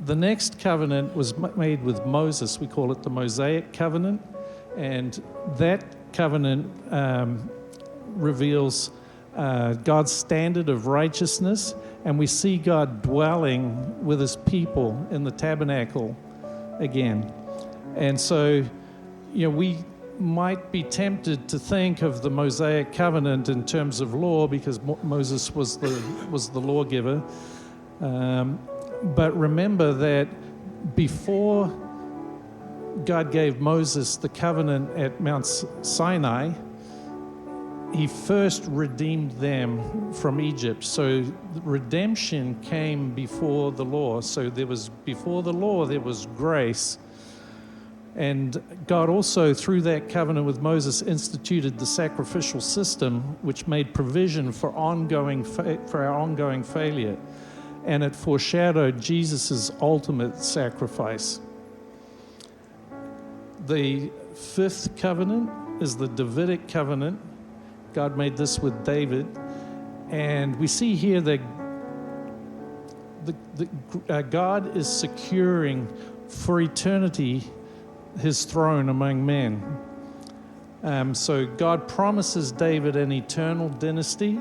The next covenant was made with Moses. We call it the Mosaic covenant. And that covenant reveals God's standard of righteousness. And we see God dwelling with his people in the tabernacle again. And so, we might be tempted to think of the Mosaic covenant in terms of law because Moses was the lawgiver. But remember that before God gave Moses the covenant at Mount Sinai, he first redeemed them from Egypt. So redemption came before the law. So before the law, there was grace. And God also, through that covenant with Moses, instituted the sacrificial system, which made provision for our ongoing failure. And it foreshadowed Jesus' ultimate sacrifice. The fifth covenant is the Davidic covenant. God made this with David. And we see here that God is securing for eternity his throne among men. So God promises David an eternal dynasty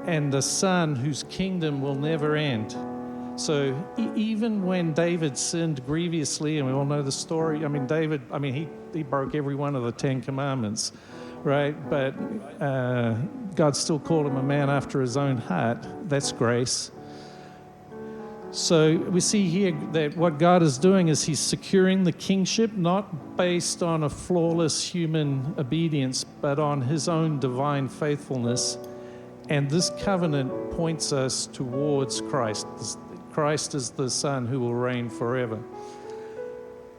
and a son whose kingdom will never end. So even when David sinned grievously, and we all know the story, David, he broke every one of the 10 Commandments, right? But God still called him a man after his own heart. That's grace. So we see here that what God is doing is he's securing the kingship, not based on a flawless human obedience, but on his own divine faithfulness. And this covenant points us towards Christ. Christ is the Son who will reign forever.